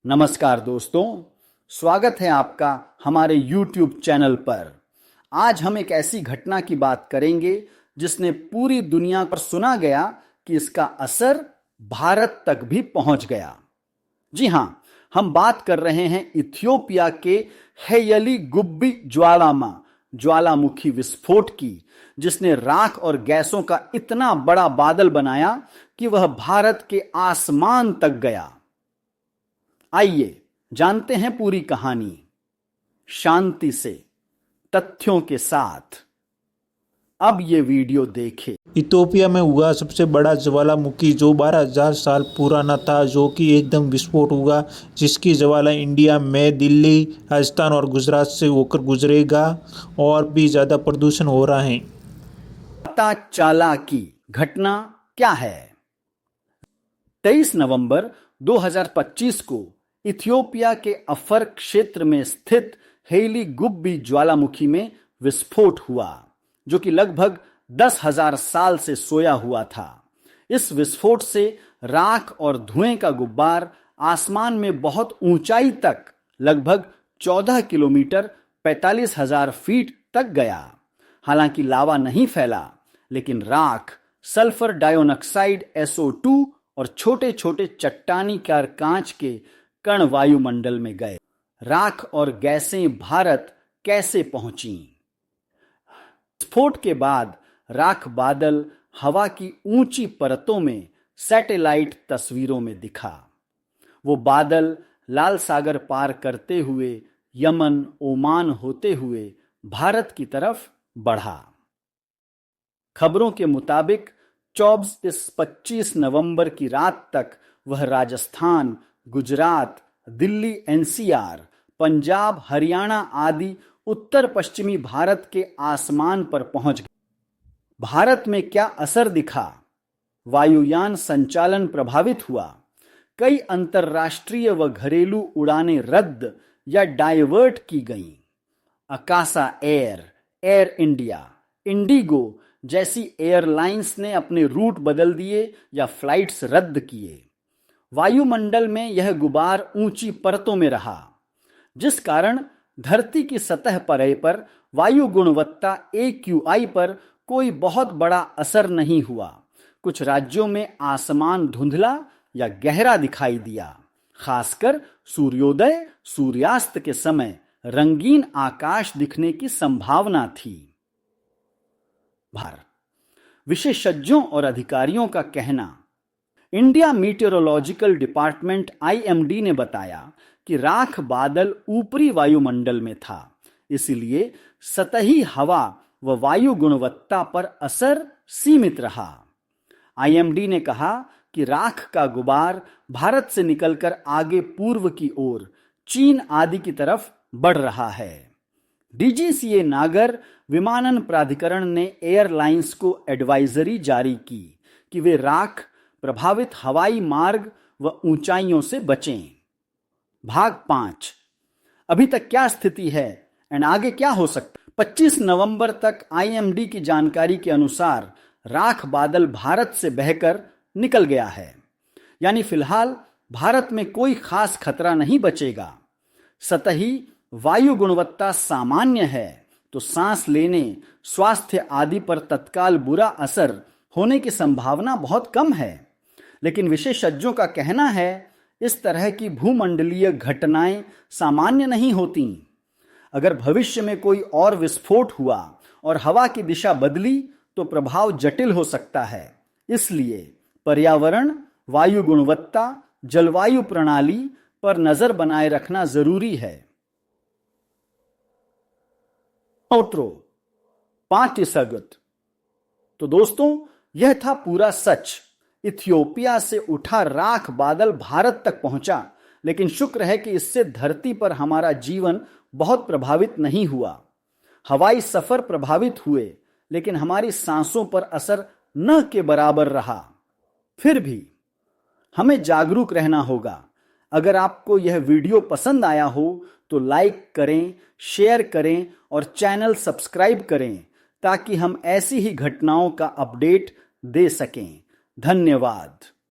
नमस्कार दोस्तों, स्वागत है आपका हमारे YouTube चैनल पर। आज हम एक ऐसी घटना की बात करेंगे जिसने पूरी दुनिया पर सुना गया कि इसका असर भारत तक भी पहुंच गया। जी हां, हम बात कर रहे हैं इथियोपिया के हेयली गुब्बी ज्वालामुखी विस्फोट की, जिसने राख और गैसों का इतना बड़ा बादल बनाया कि वह भारत के आसमान तक गया। आइए जानते हैं पूरी कहानी शांति से, तथ्यों के साथ। अब ये वीडियो देखें। इथियोपिया में हुआ सबसे बड़ा ज्वालामुखी जो 12,000 साल पुराना था, जो कि एकदम विस्फोट हुआ, जिसकी ज्वाला इंडिया में दिल्ली, राजस्थान और गुजरात से होकर गुजरेगा और भी ज़्यादा प्रदूषण हो रहा है। पता चला कि घटना क्या है। 23 नवंबर 2025 को इथियोपिया के अफर क्षेत्र में स्थित हेली गुब्बी ज्वालामुखी में विस्फोट हुआ, जो कि लगभग 10,000 साल से सोया हुआ था। इस विस्फोट से राख और धुएं का गुब्बार आसमान में बहुत ऊंचाई तक, लगभग 14 किलोमीटर 45,000 फीट तक गया। हालांकि लावा नहीं फैला, लेकिन राख, सल्फर डाइऑक्साइड SO2 और छोटे छोटे चट्टानी कार कांच के कण वायुमंडल में गए। राख और गैसें भारत कैसे पहुंची? विस्फोट के बाद राख बादल हवा की ऊंची परतों में सैटेलाइट तस्वीरों में दिखा। वो बादल लाल सागर पार करते हुए यमन, ओमान होते हुए भारत की तरफ बढ़ा। खबरों के मुताबिक 24-25 नवंबर की रात तक वह राजस्थान, गुजरात, दिल्ली NCR, पंजाब, हरियाणा आदि उत्तर पश्चिमी भारत के आसमान पर पहुंच गया। भारत में क्या असर दिखा? वायुयान संचालन प्रभावित हुआ। कई अंतर्राष्ट्रीय व घरेलू उड़ानें रद्द या डाइवर्ट की गईं। Akasa air, air India, Indigo जैसी एयरलाइंस ने अपने रूट बदल दिए या फ्लाइट्स रद्द किए। वायुमंडल में यह गुबार ऊंची परतों में रहा, जिस कारण धरती की सतह पर वायु गुणवत्ता AQI पर कोई बहुत बड़ा असर नहीं हुआ। कुछ राज्यों में आसमान धुंधला या गहरा दिखाई दिया। खासकर सूर्योदय, सूर्यास्त के समय रंगीन आकाश दिखने की संभावना थी। विशेषज्ञों और अधिकारियों का कहना। इंडिया मीटेरोलॉजिकल डिपार्टमेंट IMD ने बताया कि राख बादल ऊपरी वायुमंडल में था, इसलिए सतही हवा व वायु गुणवत्ता पर असर सीमित रहा। IMD ने कहा कि राख का गुबार भारत से निकलकर आगे पूर्व की ओर चीन आदि की तरफ बढ़ रहा है। DGCA नागर विमानन प्राधिकरण ने एयरलाइंस को एडवाइजरी जारी की कि वे राख प्रभावित हवाई मार्ग व ऊंचाइयों से बचें। भाग 5। अभी तक क्या स्थिति है एंड आगे क्या हो सकता? 25 नवंबर तक IMD की जानकारी के अनुसार राख बादल भारत से बहकर निकल गया है, यानी फिलहाल भारत में कोई खास खतरा नहीं बचेगा। सतही वायु गुणवत्ता सामान्य है, तो सांस लेने, स्वास्थ्य आदि पर तत्काल बुरा असर होने की संभावना बहुत कम है। लेकिन विशेषज्ञों का कहना है, इस तरह की भूमंडलीय घटनाएं सामान्य नहीं होती। अगर भविष्य में कोई और विस्फोट हुआ और हवा की दिशा बदली तो प्रभाव जटिल हो सकता है। इसलिए पर्यावरण, वायु गुणवत्ता, जलवायु प्रणाली पर नजर बनाए रखना जरूरी है। आउट्रो 5 तो दोस्तों, यह था पूरा सच। इथियोपिया से उठा राख बादल भारत तक पहुंचा, लेकिन शुक्र है कि इससे धरती पर हमारा जीवन बहुत प्रभावित नहीं हुआ। हवाई सफर प्रभावित हुए, लेकिन हमारी सांसों पर असर न के बराबर रहा। फिर भी हमें जागरूक रहना होगा। अगर आपको यह वीडियो पसंद आया हो तो लाइक करें, शेयर करें और चैनल सब्सक्राइब करें, ताकि हम ऐसी ही घटनाओं का अपडेट दे सकें। धन्यवाद।